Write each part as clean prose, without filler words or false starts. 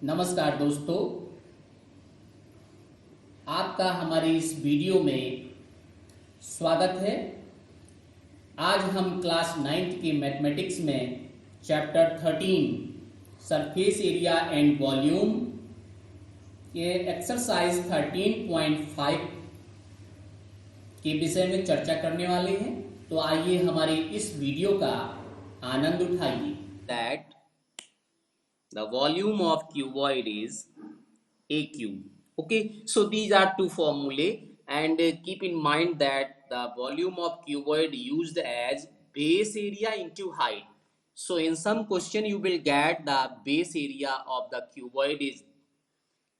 नमस्कार दोस्तों, आपका हमारे इस वीडियो में स्वागत है। आज हम क्लास 9th के मैथमेटिक्स में chapter 13 surface area and volume के एक्सरसाइज 13.5 के विषय में चर्चा करने वाले हैं। तो आइए हमारे इस वीडियो का आनंद उठाइए। That the volume of cuboid is AQ. Okay, so these are two formulae, and keep in mind that the volume of cuboid used as base area into height. So in some question you will get the base area of the cuboid is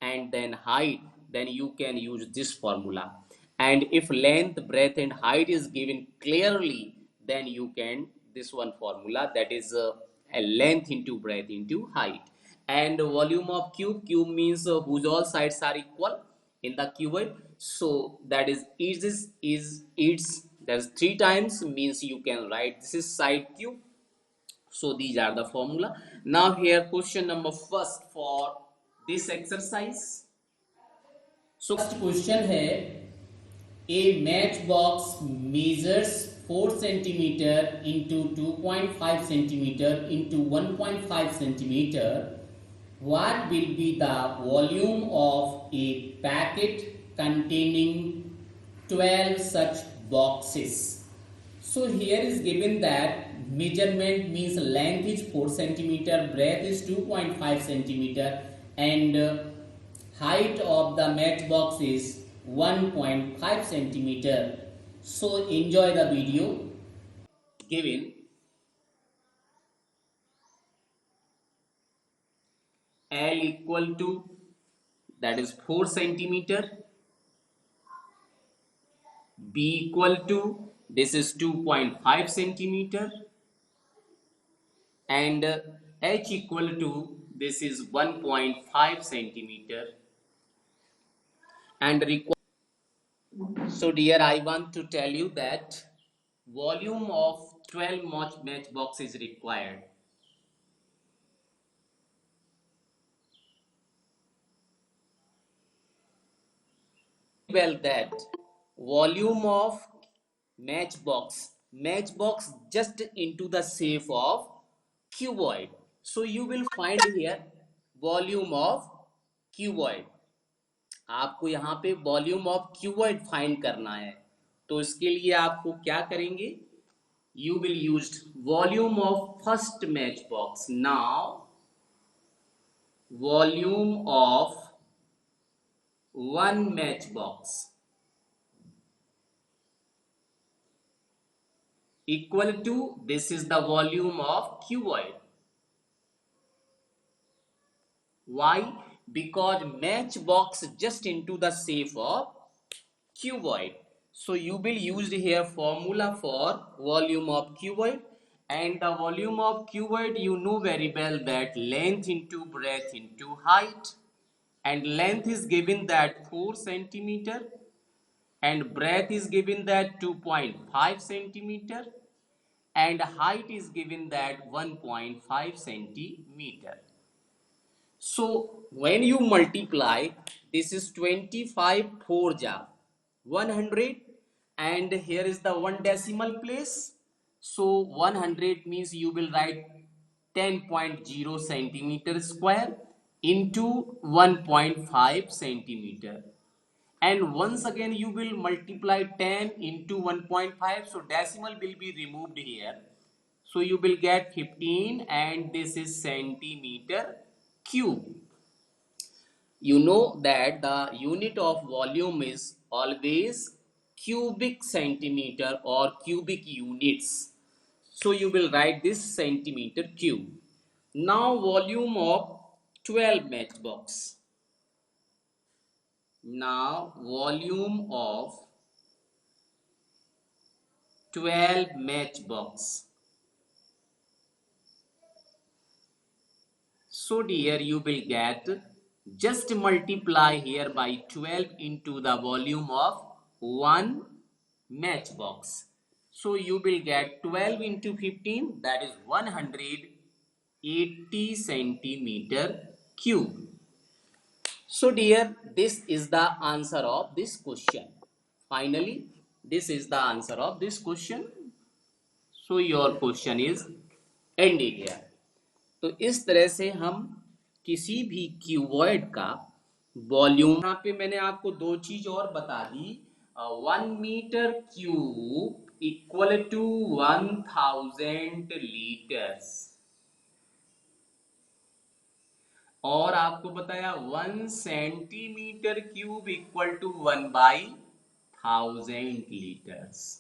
and then height, then you can use this formula. And if length, breadth and height is given clearly, then you can this one formula, that is a length into breadth into height. And volume of cube means whose all sides are equal in the cuboid. So that is its that's 3 times, means you can write this is side cube. So these are the formula. Now here question number first for this exercise. So first question है, a matchbox measures 4 centimeter into 2.5 centimeter into 1.5 centimeter. What will be the volume of a packet containing 12 such boxes? So here is given that measurement means length is 4 centimeter, breadth is 2.5 centimeter, and height of the matchbox is 1.5 centimeter. So enjoy the video. Given L equal to, that is 4 centimeter, B equal to, this is 2.5 centimeter, and H equal to, this is 1.5 centimeter, and so dear, I want to tell you that volume of 12 matchbox is required. Well, that volume of matchbox just into the shape of cuboid. So you will find here volume of cuboid. आपको यहाँ पे volume of cuboid find करना है, तो इसके लिए आपको क्या करेंगे, you will use volume of first matchbox. Now volume of one matchbox equal to, this is the volume of cuboid. Why? Because matchbox just into the shape of cuboid. So you will use here formula for volume of cuboid, and the volume of cuboid you know very well that length into breadth into height, and length is given that 4 centimeter and breadth is given that 2.5 centimeter and height is given that 1.5 centimeter. So when you multiply, this is 25 4 ja 100, and here is the one decimal place. So 100 means you will write 10.0 centimeter square into 1.5 centimeter, and once again you will multiply 10 into 1.5, so decimal will be removed here, so you will get 15, and this is centimeter cube. You know that the unit of volume is always cubic centimeter or cubic units, so you will write this centimeter cube. Now volume of 12 matchbox. Now volume of 12 matchbox. So dear, you will get, just multiply here by 12 into the volume of one matchbox. So you will get 12 into 15, that is 180 centimeter cube. So dear, this is the answer of this question. Finally, this is the answer of this question. So your question is ended here. तो इस तरह से हम किसी भी cuboid का volume, यहाँ पे मैंने आपको दो चीज और बता दी। 1 metre cube equal to 1000 litres, और आपको बताया 1 centimetre cube equal to 1/1000 litres.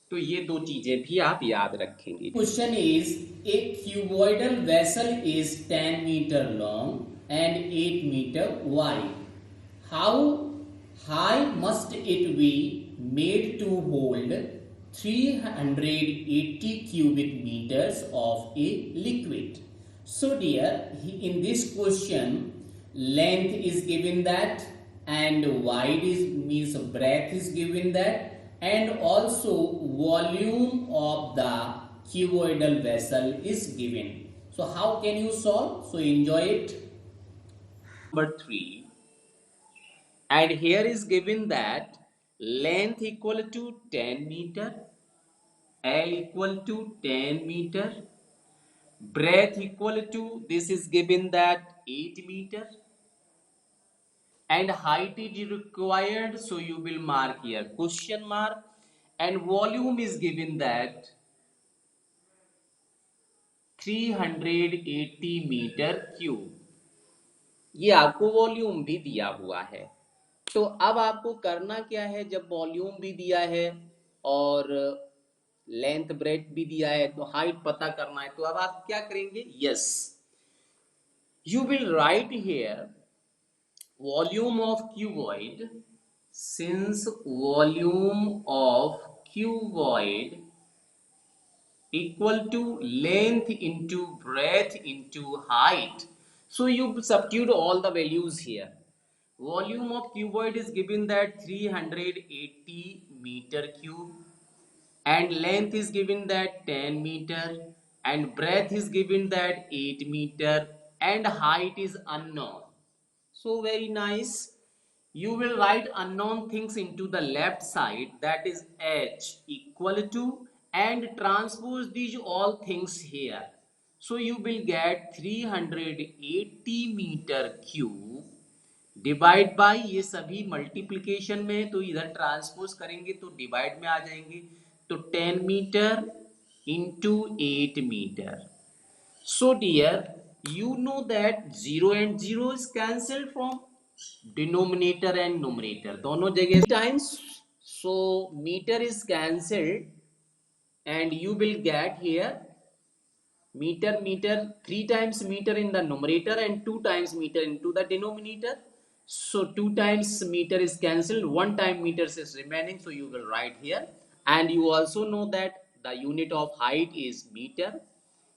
तो ये दो चीजें भी आप याद रखेंगे। Question is a cuboidal vessel is 10 metre long and 8 metre wide. How high must it be made to hold 380 cubic meters of a liquid? So dear, in this question length is given that, and wide is means breadth is given that, and also volume of the cuboidal vessel is given. So how can you solve? So enjoy it. Number 3, and here is given that length equal to 10 meter, L equal to 10 meter, breadth equal to, this is given that 8 meter, and height is required, so you will mark here question mark, and volume is given that 380 metre cube. ये आपको volume भी दिया हुआ है। तो अब आपको करना क्या है, जब वॉल्यूम भी दिया है और लेंथ ब्रेथ भी दिया है, तो हाइट पता करना है। तो अब आप क्या करेंगे, yes, you will write here volume of cuboid, since volume of cuboid equal to length into breadth into height, so you substitute all the values here. Volume of cuboid is given that 380 meter cube, and length is given that 10 meter, and breadth is given that 8 meter, and height is unknown. So very nice. You will write unknown things into the left side, that is h equal to, and transpose these all things here. So you will get 380 meter cube divide by, ये सभी multiplication में, तो इधर transpose करेंगे तो divide में आ जाएंगे। तो 10 metre into 8 metre. So dear, you know that 0 and 0 is cancelled from denominator and numerator, दोनों जगह times, so meter is cancelled, and you will get here meter 3 times meter in the numerator and 2 times meter into the denominator. So 2 times meter is cancelled, 1 time meters is remaining, so you will write here. And you also know that the unit of height is meter,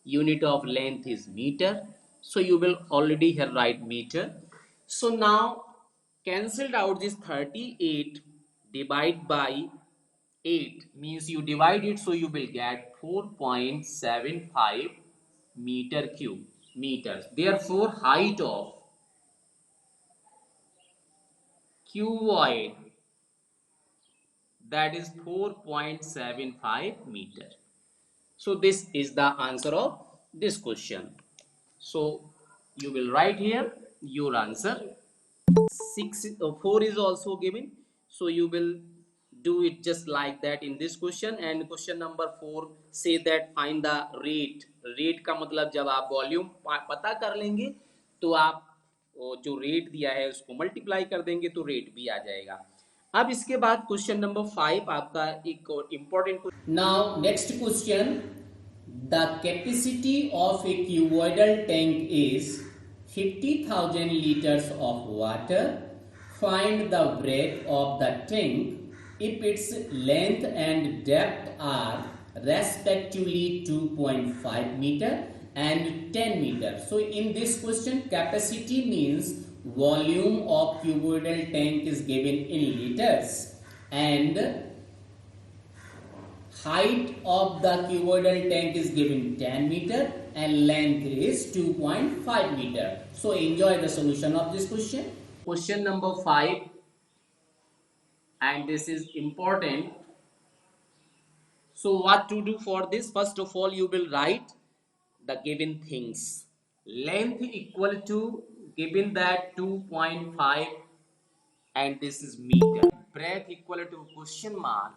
unit of length is meter, so you will already here write meter. So now cancelled out this 38 divide by 8 means you divide it, so you will get 4.75 meter cube meters. Therefore height of cuboid, that is 4.75 meter. So this is the answer of this question. So you will write here your answer. 4 is also given, so you will do it just like that in this question. And question number 4 say that find the rate. Rate का मतलब जब आप volume पता कर लेंगे तो आप जो रेट दिया है उसको मल्टीप्लाई कर देंगे तो रेट भी आ जाएगा। अब इसके बाद क्वेश्चन नंबर 5 आपका एक और important. Now next question, the capacity of A cuboidal tank is 50,000 liters of water. Find the breadth of the tank if its length and depth are respectively 2.5 meter and 10 meter. So in this question, capacity means volume of cuboidal tank is given in liters, and height of the cuboidal tank is given 10 meter, and length is 2.5 meter. So enjoy the solution of this question. Question number 5, and this is important. So what to do for this? First of all, you will write the given things. Length equal to, given that 2.5, and this is meter. Breadth equal to question mark,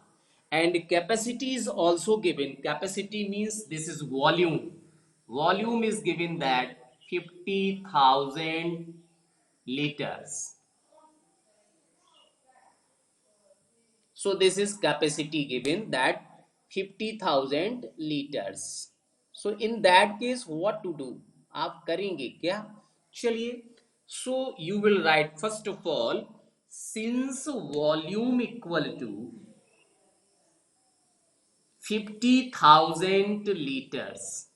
and capacity is also given. Capacity means this is volume. Volume is given that 50,000 liters. So this is capacity given that 50,000 liters. So in that case what to do? आप करेंगे क्या? चलिए, so you will write first of all, since volume equal to 50,000 liters,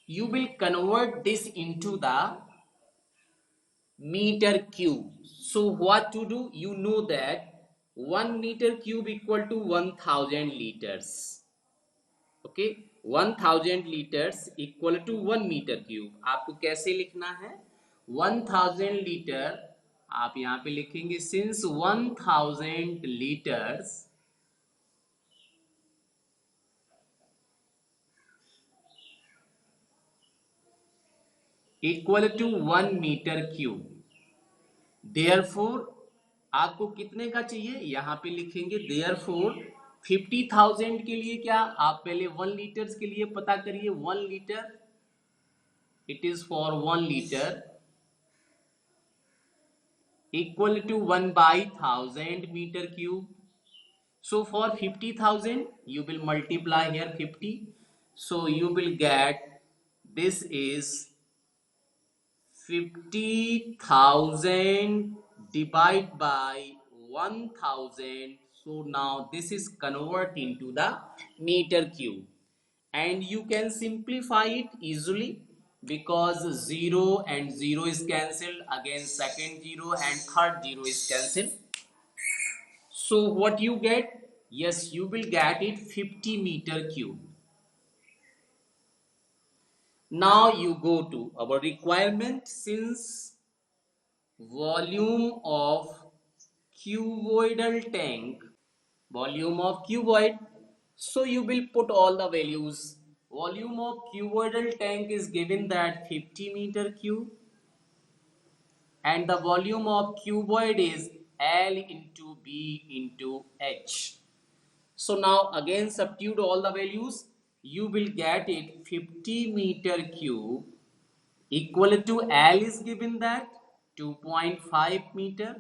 you will convert this into the meter cube. So what to do? You know that 1 meter cube equal to 1000 liters. Okay, 1000 liters equal to 1 meter cube. आपको कैसे लिखना है? 1000 litre आप यहाँ पे लिखेंगे since 1000 liters equal to 1 meter cube. Therefore आपको कितने का चाहिए? यहाँ पे लिखेंगे therefore 50,000 के लिए क्या, आप पहले 1 लीटर्स के लिए पता करिए. 1 litre, it is for 1 liter equal to 1 by 1000 meter cube. So for 50,000 you will multiply here 50, so you will get this is 50,000 divided by 1000. So now this is convert into the meter cube, and you can simplify it easily because 0 and 0 is cancelled, again second 0 and third 0 is cancelled. So what you get? Yes, you will get it 50 meter cube. Now you go to our requirement. Since volume of cuboidal tank, volume of cuboid, so you will put all the values. Volume of cuboidal tank is given that 50 meter cube, and the volume of cuboid is L into B into H. So now again substitute all the values, you will get it 50 meter cube equal to L is given that 2.5 meter,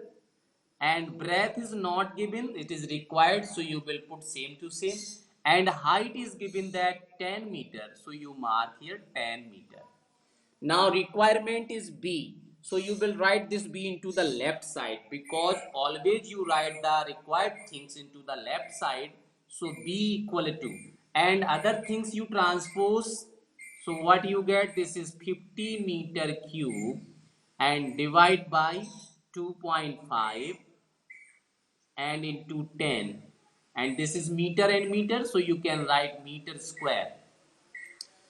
and breadth is not given, it is required, so you will put same to same, and height is given that 10 meter, so you mark here 10 meter. Now requirement is B, so you will write this B into the left side because always you write the required things into the left side. So B equal to, and other things you transpose. So what you get? This is 50 meter cube and divide by 2.5 and into 10, and this is meter and meter, so you can write meter square.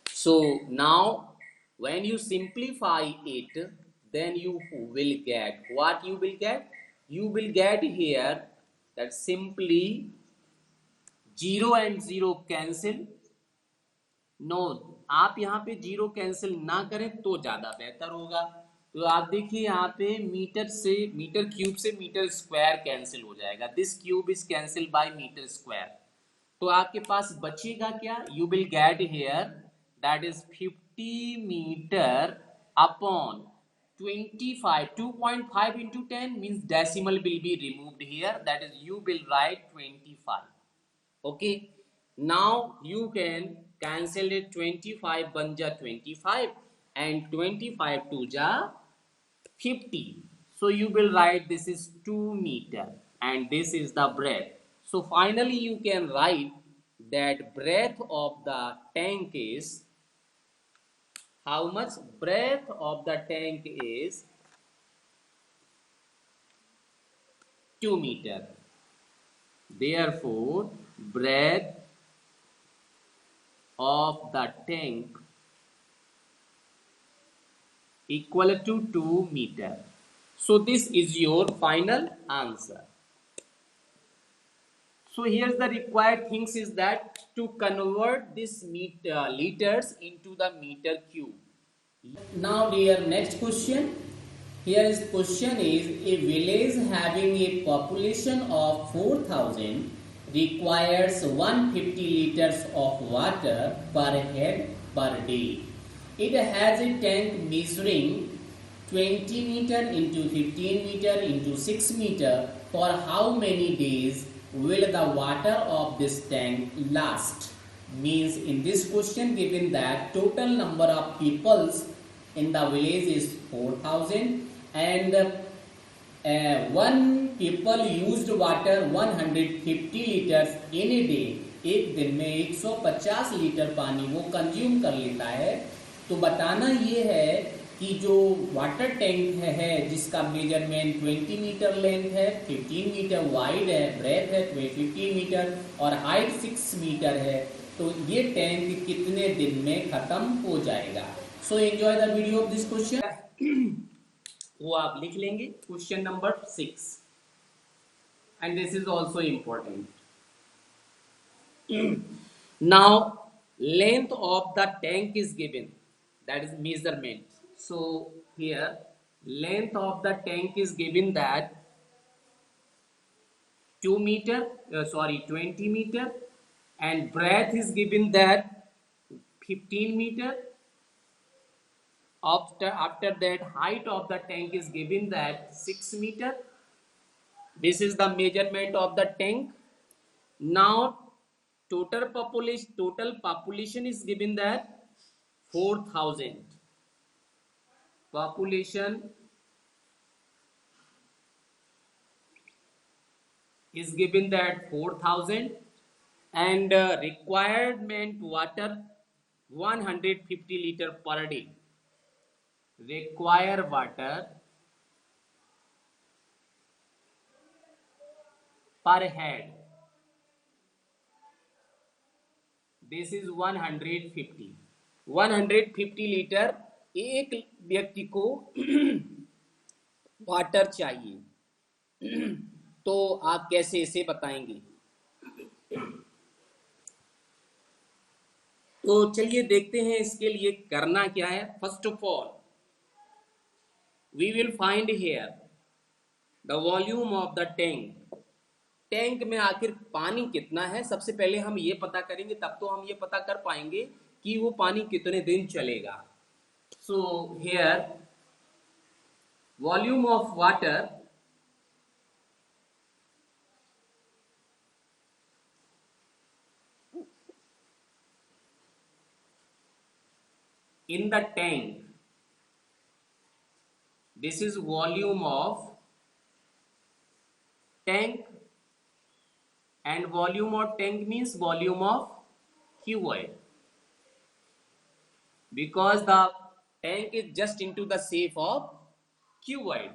So now when you simplify it, then you will get what you will get? You will get here that simply 0 and 0 cancel. No, आप यहाँ पे 0 cancel ना करें तो ज़्यादा बेहतर होगा. तो आप देखिए यहाँ पे मीटर से मीटर क्यूब से मीटर स्क्वायर कैंसिल हो जाएगा. This cube is cancel by metre square. तो आपके पास बचेगा क्या? You will get here that is 50 metre upon 25. 2.5 into 10 means decimal will be removed here, that is you will write 25. Okay, now you can cancel it. 25 बन जा 25 and 25 to जा 50. So you will write this is 2 meter and this is the breadth. So finally you can write that breadth of the tank is how much? Breadth of the tank is 2 meter. Therefore breadth of the tank equal to 2 meter. So this is your final answer. So here's the required things is that to convert this liters into the meter cube. Now dear, next question. Here is question is a village having a population of 4,000 requires 150 liters of water per head per day. It has a tank measuring 20 meter into 15 meter into 6 meter. For how many days will the water of this tank last? Means in this question given that total number of peoples in the village is 4,000 and one people used water 150 liters in a day. एक दिन में 150 litre पानी वो consume कर लेता है। तो बताना ये है कि जो वाटर टैंक है जिसका मेजरमेंट 20 मीटर लेंथ है, 15 मीटर वाइड है, ब्रेथ है 15 मीटर और हाइट 6 मीटर है, तो ये टैंक कितने दिन में खत्म हो जाएगा। So enjoy the video of this question. वो आप लिख लेंगे question number 6 and this is also important. Now length of the tank is given, that is measurement. So here length of the tank is given that 2 meter 20 meter and breadth is given that 15 meter. After that height of the tank is given that 6 meter. This is the measurement of the tank. Now total population is given that 4,000. Population is given that 4,000 and requirement water 150 liter per day. Require water per head. This is 150 litre एक व्यक्ति को water चाहिए। तो आप कैसे इसे बताएंगे? तो चलिए देखते हैं इसके लिए करना क्या है। First of all we will find here the volume of the tank. Tank में आखिर पानी कितना है, सबसे पहले हम ये पता करेंगे, तब तो हम ये पता कर पाएंगे कि वो पानी कितने दिन चलेगा। So here volume of water in the tank, this is volume of tank and volume of tank means volume of cuboid, because the tank is just into the shape of cuboid.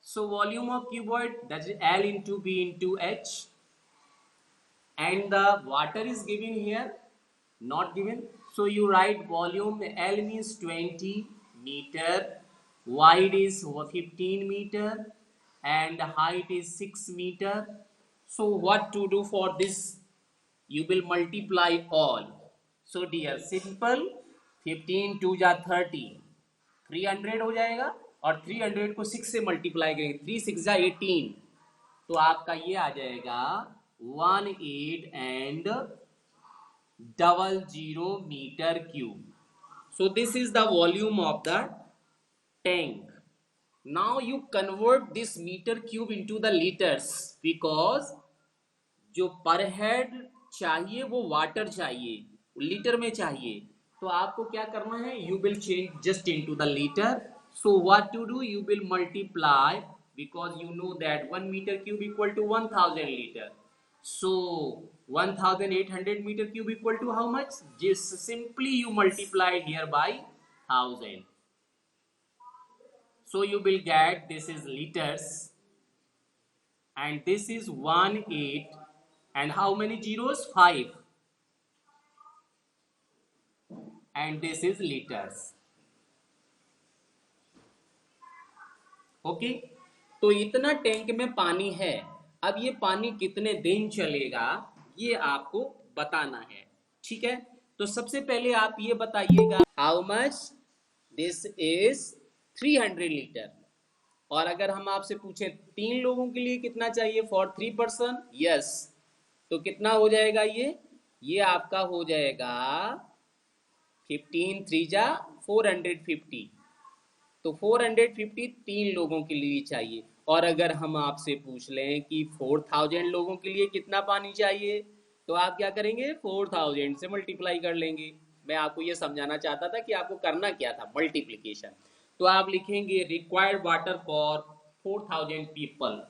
So volume of cuboid, that is L into B into H, and the water is given here, not given. So you write volume, L means 20 meter, wide is 15 meter and height is 6 meter. So what to do for this? You will multiply all. So dear, simple, 15 2 जा 30, 300 हो जाएगा और 300 को 6 से multiply करेंगे, 3 6 जा 18, तो आपका ये आ जाएगा 18 and 00 meter cube. So this is the volume of the tank. Now you convert this meter cube into the liters, because जो per head चाहिए वो वाटर चाहिए, लीटर में चाहिए, तो आपको क्या करना है, you will change just into the liter. So what to do, you will multiply, because you know that 1 meter cube equal to 1000 liter. So 1800 meter cube equal to how much? Just simply you multiply here by 1000. So you will get, this is liters and this is 18 and how many zeros? 5. and this is liters. Okay, तो इतना tank में पानी है। अब ये पानी कितने दिन चलेगा ये आपको बताना है, ठीक है। तो सबसे पहले आप ये बताइएगा how much this is 300 litre. और अगर हम आपसे पूछे 3 लोगों के लिए कितना चाहिए फॉर 3 पर्सन, यस, तो कितना हो जाएगा ये आपका हो जाएगा 15 3 जा 450। तो 450 3 लोगों के लिए चाहिए। और अगर हम आपसे पूछ लें कि 4000 लोगों के लिए कितना पानी चाहिए, तो आप क्या करेंगे 4000 से मल्टीप्लाई कर लेंगे। मैं आपको ये समझाना चाहता था कि आपको करना क्या था, मल्टीप्लीकेशन। तो आप लिखेंगे required water for 4000 people.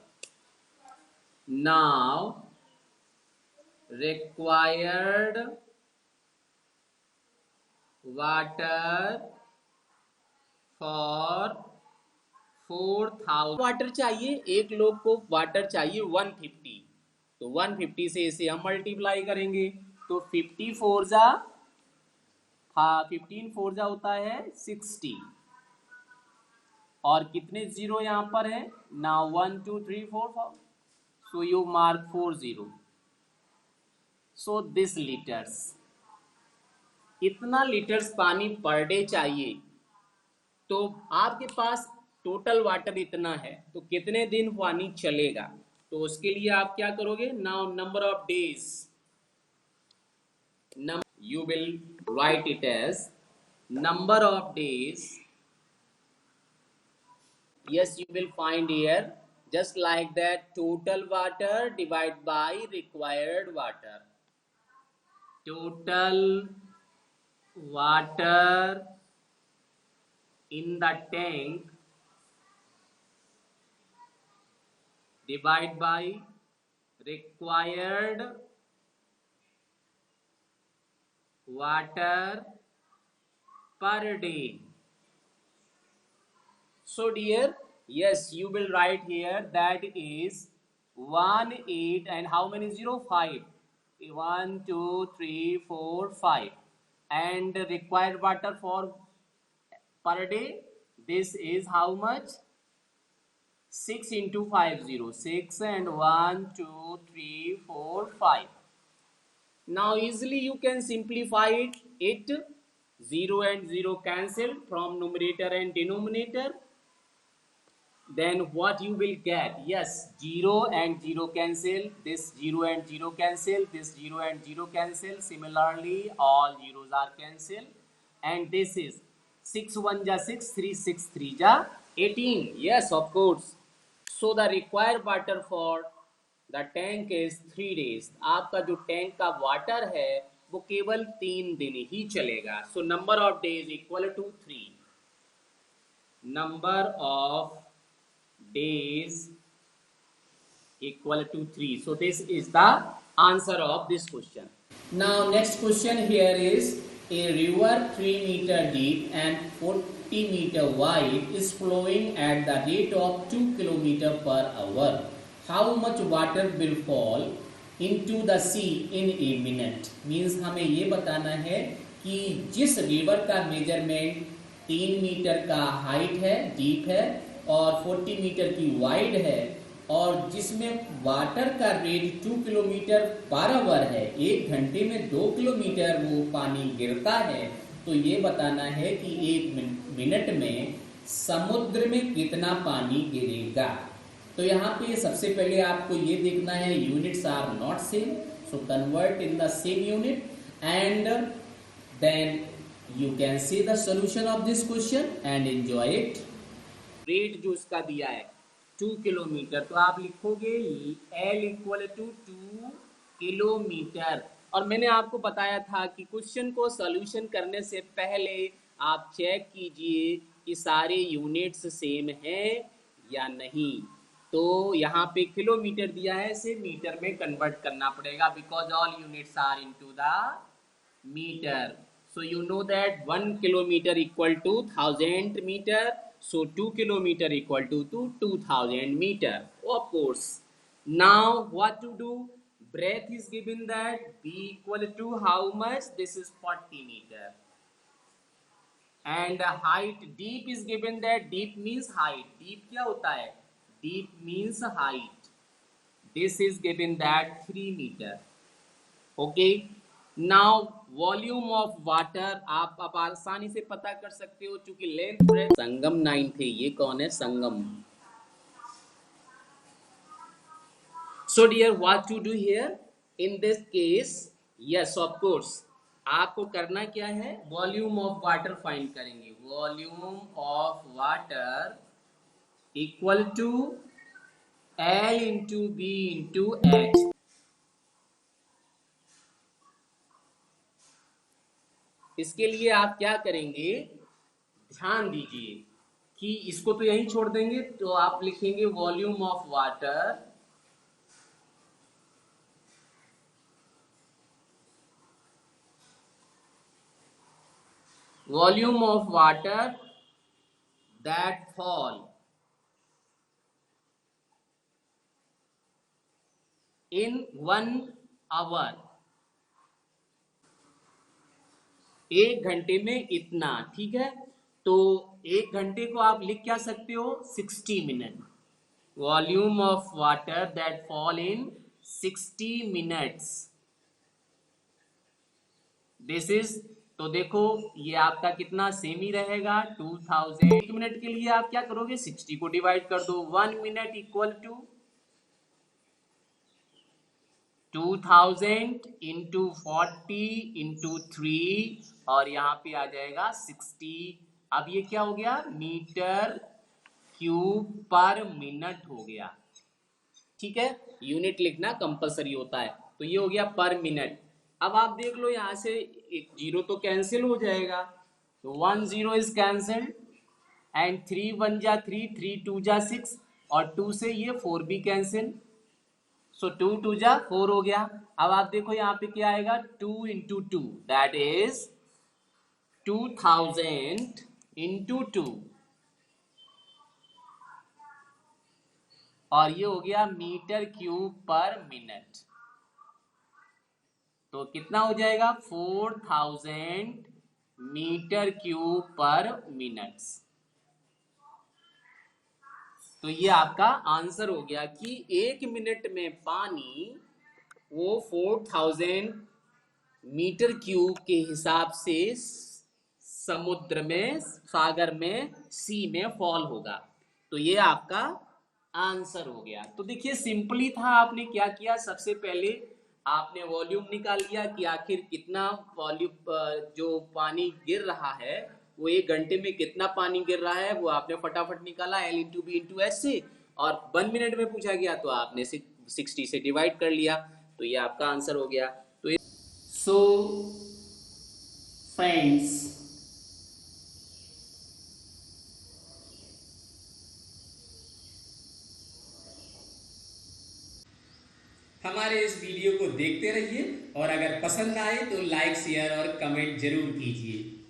Now required water for 4000 water चाहिए, एक लोग को वाटर चाहिए 150। तो 150 से इसे हम मल्टीप्लाई करेंगे। तो 54 जा 15 4 जा होता है 60। और कितने जीरो यहाँ पर है ना 1 2 3 4 4, so you mark 40। So this litres, इतना लीटर्स पानी पर डे चाहिए। तो आपके पास टोटल वाटर इतना है, तो कितने दिन पानी चलेगा। तो उसके लिए आप क्या करोगे, now number of days, you will write it as number of days. Yes, you will find here just like that, total water divided by required water. Total water in the tank divided by required water per day. So dear, yes, you will write here that is 1 8 and how many 0 5, 1 2 3 4 5, and required water for per day, this is how much 6 into 5 0, 6 and 1 2 3 4 5. Now easily you can simplify it 0 and 0 cancel from numerator and denominator. Then what you will get, yes, 0 and 0 cancel, this 0 and 0 cancel, this 0 and 0 cancel, similarly all zeros are cancelled, and this is 6 1 ja 6, 3 6 3 ja 18, yes of course. So the required water for the tank is 3 days. आपका जो tank का water है वो केवल 3 दिन ही चलेगा। So number of days equal to 3. Number of days equal to 3. So this is the answer of this question. Now next question here is, a river 3 meter deep and 40 meter wide is flowing at the rate of 2 kilometer per hour. How much water will fall into the sea in a minute? Means हमें ये बताना है कि जिस river का measurement 3 metre का height है, deep है, और 40 मीटर की वाइड है, और जिसमें वाटर का रेट 2 किलोमीटर पर आवर है, 1 घंटे में 2 किलोमीटर वो पानी गिरता है, तो ये बताना है कि 1 मिनट में समुद्र में कितना पानी गिरेगा। तो यहाँ पे सबसे पहले आपको ये देखना है units are not same, so convert in the same unit and then you can see the solution of this question and enjoy it. Rate जो इसका दिया है 2 किलोमीटर, तो आप लिखोगे L इक्वल टू 2 किलोमीटर। और मैंने आपको बताया था कि क्वेश्चन को सॉल्यूशन करने से पहले आप चेक कीजिए कि सारे यूनिट्स सेम हैं या नहीं। तो यहाँ पे किलोमीटर दिया है, इसे मीटर में कन्वर्ट करना पड़ेगा because all units are into the metre. So you know that 1 kilometer equal to 1000 meter. So 2 kilometer equal to 2000 meter. Of course. Now what to do? Breadth is given that B equal to how much? This is 40 meter. And height deep is given that deep means height, deep क्या होता है, deep means height, this is given that 3 metre. Okay, now volume of water आप अब आसानी से पता कर सकते हो, चूंकि लेंथ ब्रेथ संगम 9 थे, ये कौन है संगम। So dear, what to do here? In this case, yes of course, आपको करना क्या है, वॉल्यूम ऑफ वाटर फाइंड करेंगे। Volume of water equal to L into B into H. इसके लिए आप क्या करेंगे, ध्यान दीजिए कि इसको तो यहीं छोड़ देंगे, तो आप लिखेंगे volume of water that fall in 1 hour, 1 घंटे में इतना, ठीक है। तो 1 घंटे को आप लिख क्या सकते हो, 60 minute. Volume of water that fall in 60 minutes, this is, तो देखो ये आपका कितना सेम ही रहेगा 2000। 1 मिनट के लिए आप क्या करोगे, 60 को डिवाइड कर दो, 1 minute equal to 2000 into 40 into 3, और यहाँ पे आ जाएगा 60। अब ये क्या हो गया, मीटर क्यूब पर मिनट हो गया, ठीक है। यूनिट लिखना कंपलसरी होता है, तो ये हो गया पर मिनट। अब आप देख लो यहाँ से एक जीरो तो कैंसिल हो जाएगा, तो 1 0 इज कैंसिल्ड, एंड 3 1 जा 3, 3 2 जा 6, और 2 से ये 4 भी कैंसिल, सो 2 2 जा 4 हो गया। अब आप देखो यहाँ पे क्या आएगा, 2 इंटू 2 दैट इज 2000 इंटू 2, और ये हो गया मीटर क्यूब पर मिनट। तो कितना हो जाएगा, 4000 मीटर क्यूब पर मिनट्स। तो ये आपका आंसर हो गया कि 1 मिनट में पानी वो 4000 मीटर क्यूब के हिसाब से समुद्र में, सागर में, सी में फॉल होगा। तो ये आपका आंसर हो गया। तो देखिए सिंपली था, आपने क्या किया, सबसे पहले आपने वॉल्यूम निकाल लिया कि आखिर कितना वॉल्यूम जो पानी गिर रहा है, वो 1 घंटे में कितना पानी गिर रहा है, वो आपने फटाफट निकाला L into B into H से, और 1 मिनट में पूछा गया तो आपने 60 से डिवाइड कर लिया, तो ये आपका आंसर हो गया। तो सो फ्रेंड्स, हमारे इस वीडियो को देखते रहिए, और अगर पसंद आए तो लाइक शेयर और कमेंट जरूर कीजिए।